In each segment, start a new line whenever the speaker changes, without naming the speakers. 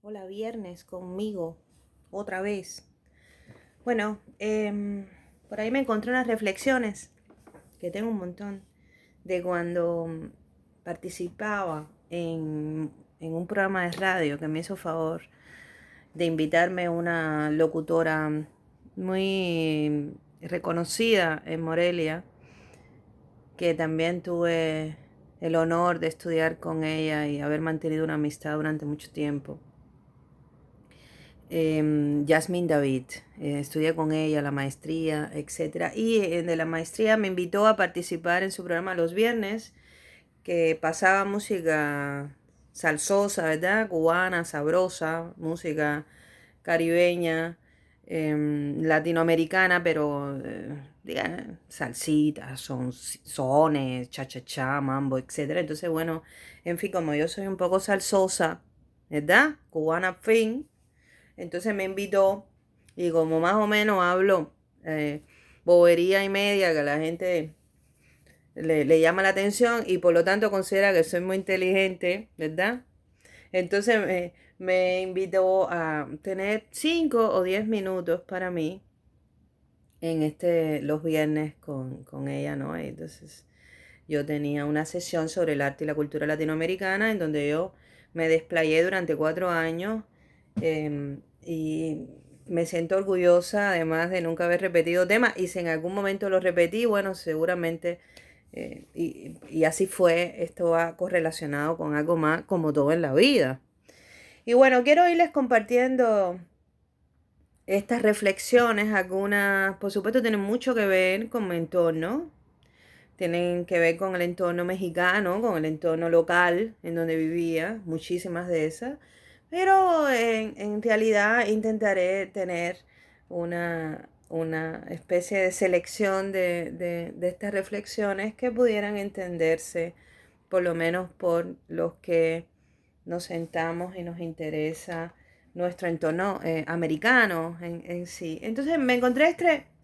Hola, viernes conmigo, otra vez. Bueno, por ahí me encontré unas reflexiones, que tengo un montón, de cuando participaba en un programa de radio que me hizo favor de invitarme una locutora muy reconocida en Morelia, que también tuve el honor de estudiar con ella y haber mantenido una amistad durante mucho tiempo. Yasmín David. Estudié con ella la maestría, etcétera. Y de la maestría me invitó a participar en su programa los viernes, que pasaba música salsosa, ¿verdad? Cubana, sabrosa, música caribeña, latinoamericana, pero salsitas, sones, cha-cha-cha, mambo, etcétera. Entonces, bueno, en fin, como yo soy un poco salsosa, ¿verdad? Cubana fin. Entonces me invitó y como más o menos hablo bobería y media que a la gente le llama la atención y por lo tanto considera que soy muy inteligente, ¿verdad? Entonces me invitó a tener 5 o 10 minutos para mí en los viernes con ella, ¿no? Entonces yo tenía una sesión sobre el arte y la cultura latinoamericana en donde yo me desplayé durante 4 años, y me siento orgullosa además de nunca haber repetido temas, y si en algún momento lo repetí, bueno, seguramente, y así fue, esto va correlacionado con algo más como todo en la vida. Y bueno, quiero irles compartiendo estas reflexiones, algunas por supuesto tienen mucho que ver con mi entorno, tienen que ver con el entorno mexicano, con el entorno local en donde vivía, muchísimas de esas, pero en realidad intentaré tener una especie de selección de estas reflexiones que pudieran entenderse, por lo menos por los que nos sentamos y nos interesa nuestro entorno americano en sí. Entonces me encontré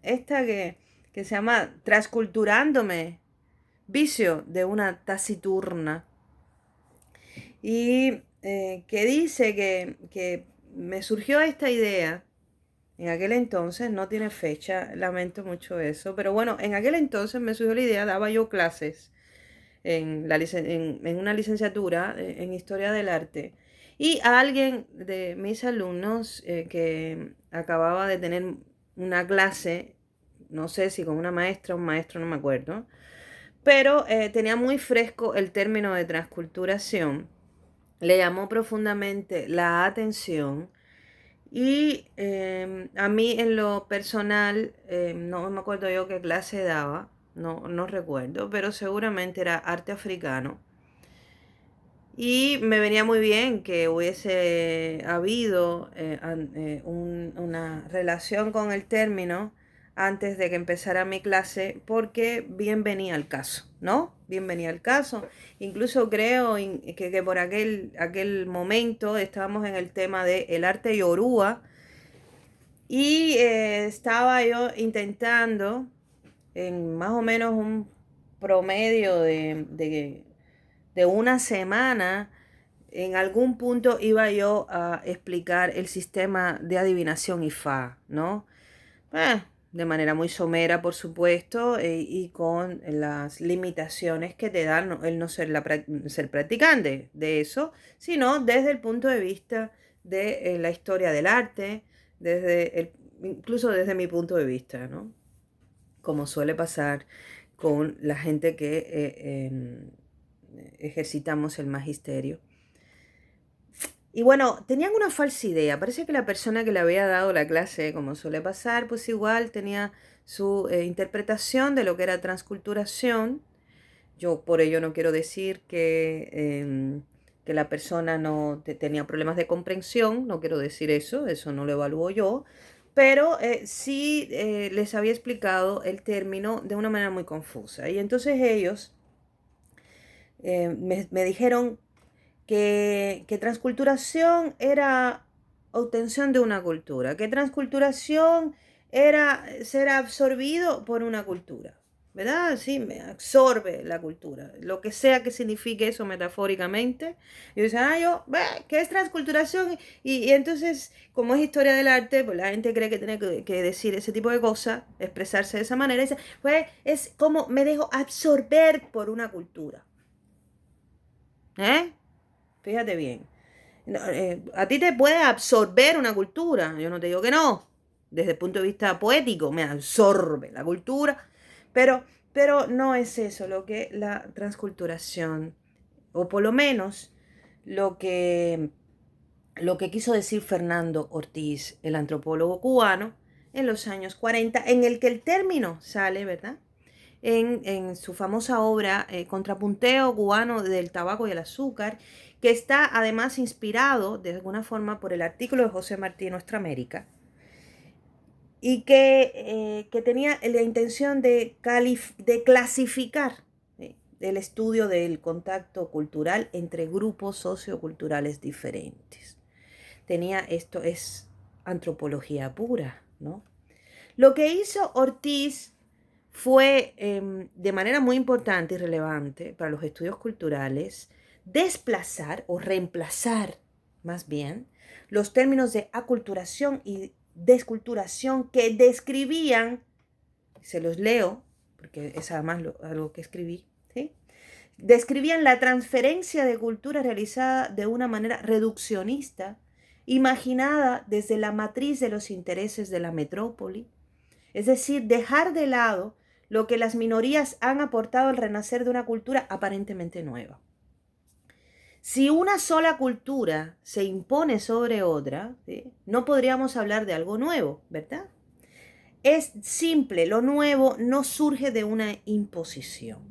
esta que se llama Transculturándome, vicio de una taciturna, y que dice que me surgió esta idea en aquel entonces, no tiene fecha, lamento mucho eso, pero bueno, en aquel entonces me surgió la idea, daba yo clases en una licenciatura en Historia del Arte, y a alguien de mis alumnos que acababa de tener una clase, no sé si con una maestra o un maestro, no me acuerdo, pero tenía muy fresco el término de transculturación, le llamó profundamente la atención, y a mí en lo personal, no me acuerdo yo qué clase daba, no recuerdo, pero seguramente era arte africano. Y me venía muy bien que hubiese habido una relación con el término antes de que empezara mi clase, porque bien venía el caso, ¿no? Bien venía el caso. Incluso creo que por aquel momento estábamos en el tema del arte yoruba, y estaba yo intentando en más o menos un promedio de una semana, en algún punto iba yo a explicar el sistema de adivinación IFA, ¿no? De manera muy somera, por supuesto, y con las limitaciones que te dan el no ser, ser practicante de eso, sino desde el punto de vista de la historia del arte, incluso desde mi punto de vista, ¿no? Como suele pasar con la gente que ejercitamos el magisterio. Y bueno, tenían una falsa idea. Parece que la persona que le había dado la clase, como suele pasar, pues igual tenía su interpretación de lo que era transculturación. Yo por ello no quiero decir que la persona no tenía problemas de comprensión, no quiero decir eso no lo evalúo yo, pero sí les había explicado el término de una manera muy confusa. Y entonces ellos me dijeron que transculturación era obtención de una cultura, que transculturación era ser absorbido por una cultura. ¿verdad? Sí, me absorbe la cultura, lo que sea que signifique eso metafóricamente. Y dicen, ¿qué es transculturación? Y entonces, como es historia del arte, pues la gente cree que tiene que decir ese tipo de cosas, expresarse de esa manera. Y dice, pues es como me dejo absorber por una cultura. ¿Eh? Fíjate bien. A ti te puede absorber una cultura, yo no te digo que no, desde el punto de vista poético, me absorbe la cultura, pero, pero no es eso lo que la transculturación, o por lo menos lo que, lo que quiso decir Fernando Ortiz, el antropólogo cubano, en los años 40, en el que el término sale, ¿verdad? En su famosa obra Contrapunteo cubano del tabaco y el azúcar, que está además inspirado de alguna forma por el artículo de José Martí Nuestra América, y que tenía la intención de clasificar el estudio del contacto cultural entre grupos socioculturales diferentes. Esto es antropología pura, ¿no? Lo que hizo Ortiz fue, de manera muy importante y relevante para los estudios culturales, desplazar o reemplazar, más bien, los términos de aculturación y desculturación que describían, se los leo, porque es además algo que escribí, ¿sí? Describían la transferencia de cultura realizada de una manera reduccionista, imaginada desde la matriz de los intereses de la metrópoli, es decir, dejar de lado lo que las minorías han aportado al renacer de una cultura aparentemente nueva. Si una sola cultura se impone sobre otra, ¿sí?, no podríamos hablar de algo nuevo, ¿verdad? Es simple, lo nuevo no surge de una imposición.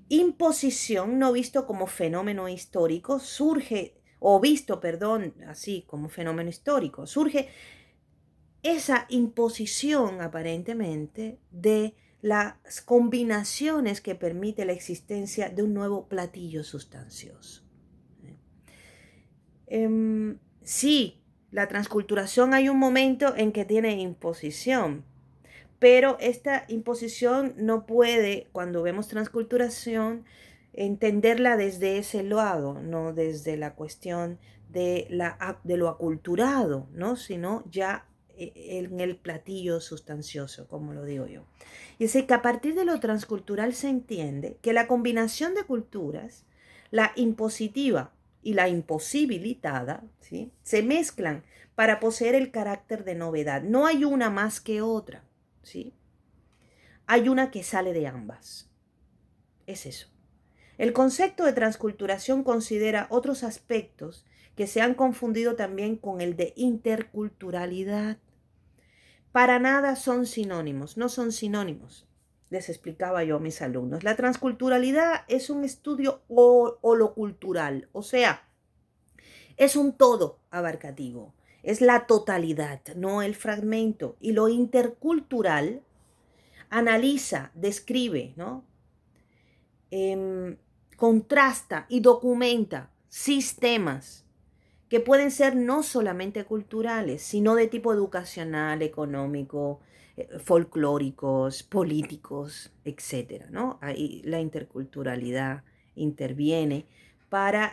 Imposición, no visto como fenómeno histórico, surge, o visto, perdón, así como fenómeno histórico, surge esa imposición aparentemente de las combinaciones que permite la existencia de un nuevo platillo sustancioso. Sí, la transculturación hay un momento en que tiene imposición, pero esta imposición no puede, cuando vemos transculturación, entenderla desde ese lado, no desde la cuestión de lo aculturado, ¿no?, sino ya en el platillo sustancioso, como lo digo yo. Y es que a partir de lo transcultural se entiende que la combinación de culturas, la impositiva y la imposibilitada, ¿sí?, se mezclan para poseer el carácter de novedad. No hay una más que otra, ¿sí? Hay una que sale de ambas. Es eso. El concepto de transculturación considera otros aspectos que se han confundido también con el de interculturalidad. Para nada son sinónimos, no son sinónimos, les explicaba yo a mis alumnos. La transculturalidad es un estudio holocultural, o sea, es un todo abarcativo, es la totalidad, no el fragmento. Y lo intercultural analiza, describe, ¿no?, contrasta y documenta sistemas que pueden ser no solamente culturales, sino de tipo educacional, económico, folclóricos, políticos, etcétera, ¿no? Ahí la interculturalidad interviene para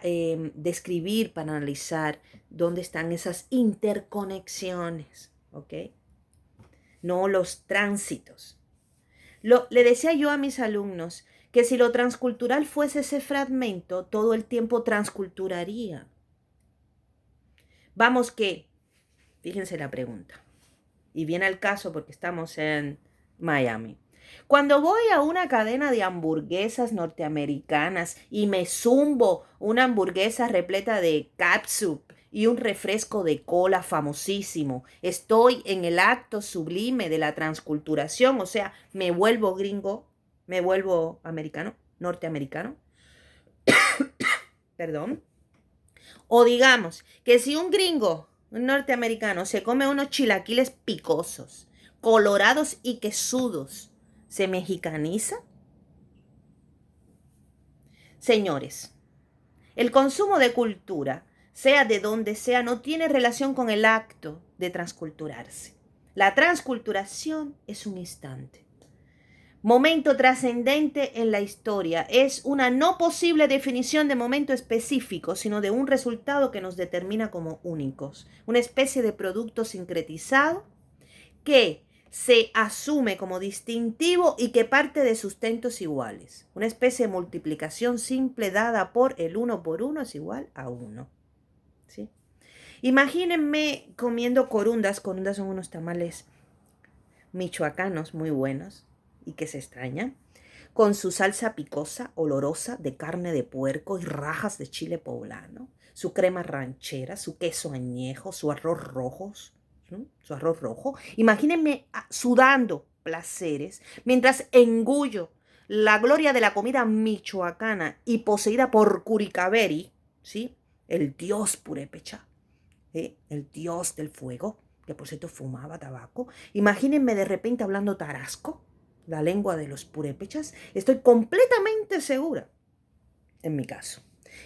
describir, para analizar dónde están esas interconexiones, ¿ok? No los tránsitos. Le decía yo a mis alumnos que si lo transcultural fuese ese fragmento, todo el tiempo transculturaría. Vamos que, fíjense la pregunta, y viene al caso porque estamos en Miami. Cuando voy a una cadena de hamburguesas norteamericanas y me zumbo una hamburguesa repleta de catsup y un refresco de cola famosísimo, estoy en el acto sublime de la transculturación, o sea, me vuelvo gringo, me vuelvo americano, norteamericano, perdón. O digamos que si un gringo, un norteamericano, se come unos chilaquiles picosos, colorados y quesudos, ¿se mexicaniza? Señores, el consumo de cultura, sea de donde sea, no tiene relación con el acto de transculturarse. La transculturación es un instante. Momento trascendente en la historia. Es una no posible definición de momento específico, sino de un resultado que nos determina como únicos. Una especie de producto sincretizado que se asume como distintivo y que parte de sustentos iguales. Una especie de multiplicación simple dada por el 1 por 1 es igual a 1. ¿Sí? Imagínense comiendo corundas. Corundas son unos tamales michoacanos muy buenos y que se extrañan, con su salsa picosa, olorosa de carne de puerco y rajas de chile poblano, su crema ranchera, su queso añejo, su arroz rojo, ¿no? Su arroz rojo. Imagínense sudando placeres mientras engullo la gloria de la comida michoacana y poseída por Curicaveri, ¿sí? El dios purépecha, el dios del fuego, que por cierto fumaba tabaco. Imagínense de repente hablando tarasco, la lengua de los purépechas. Estoy completamente segura, en mi caso,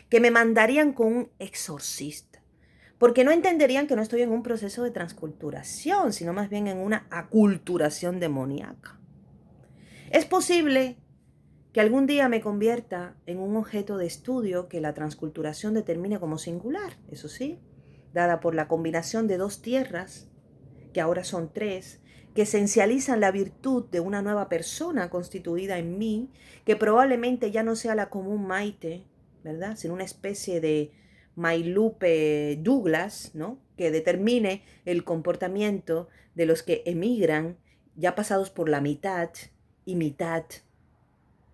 que me mandarían con un exorcista, porque no entenderían que no estoy en un proceso de transculturación, sino más bien en una aculturación demoníaca. Es posible que algún día me convierta en un objeto de estudio que la transculturación determine como singular, eso sí, dada por la combinación de dos tierras, que ahora son tres, que esencializan la virtud de una nueva persona constituida en mí, que probablemente ya no sea la común Maite, ¿verdad? Sino una especie de Mailupe Douglas, ¿no? Que determine el comportamiento de los que emigran ya pasados por la mitad y mitad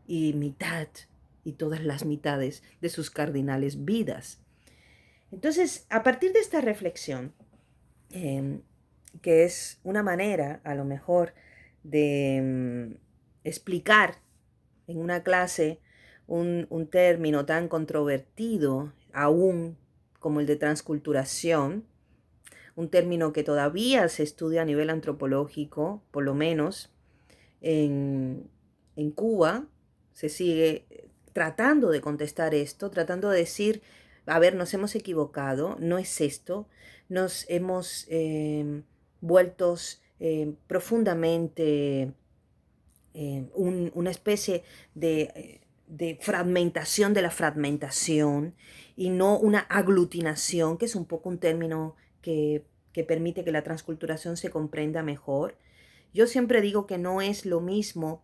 y mitad y todas las mitades de sus cardinales vidas. Entonces, a partir de esta reflexión, que es una manera, a lo mejor, de explicar en una clase un término tan controvertido aún como el de transculturación, un término que todavía se estudia a nivel antropológico, por lo menos en Cuba, se sigue tratando de contestar esto, tratando de decir, a ver, nos hemos equivocado, no es esto, nos hemos vueltos profundamente una especie de fragmentación de la fragmentación y no una aglutinación, que es un poco un término que permite que la transculturación se comprenda mejor. Yo siempre digo que no es lo mismo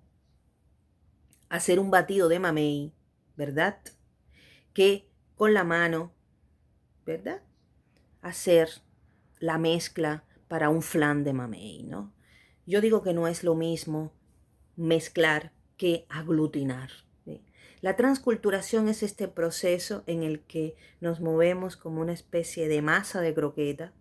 hacer un batido de mamey, ¿verdad? Que con la mano, ¿verdad? Hacer la mezcla para un flan de mamey, ¿no? Yo digo que no es lo mismo mezclar que aglutinar, ¿sí? La transculturación es este proceso en el que nos movemos como una especie de masa de croqueta,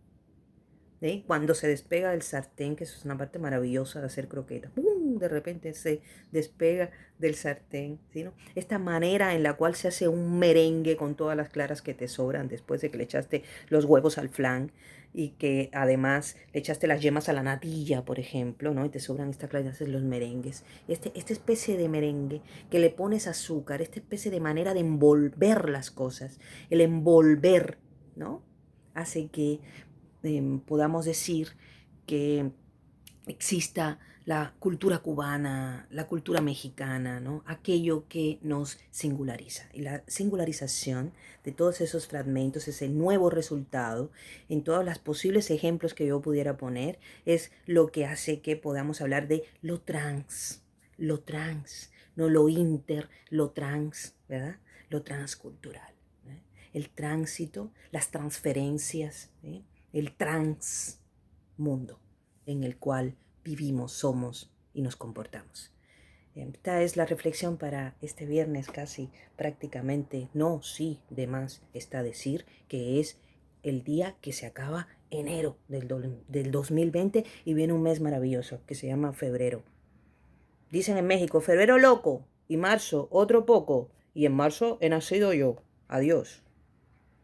¿sí? Cuando se despega del sartén, que eso es una parte maravillosa de hacer croquetas, ¡pum! De repente se despega del sartén, ¿sí, no? Esta manera en la cual se hace un merengue con todas las claras que te sobran después de que le echaste los huevos al flan y que además le echaste las yemas a la natilla, por ejemplo, ¿no? Y te sobran estas claras y haces los merengues. Esta especie de merengue que le pones azúcar, esta especie de manera de envolver las cosas, el envolver, ¿no? Hace que podamos decir que exista la cultura cubana, la cultura mexicana, ¿no? Aquello que nos singulariza. Y la singularización de todos esos fragmentos, ese nuevo resultado, en todos los posibles ejemplos que yo pudiera poner, es lo que hace que podamos hablar de lo trans, no lo inter, lo trans, ¿verdad? Lo transcultural, ¿eh? El tránsito, las transferencias, ¿eh? El transmundo en el cual vivimos, somos y nos comportamos. Esta es la reflexión para este viernes casi prácticamente, no, sí, de más está decir que es el día que se acaba enero del 2020 y viene un mes maravilloso que se llama febrero. Dicen en México, febrero loco y marzo otro poco y en marzo he nacido yo. Adiós.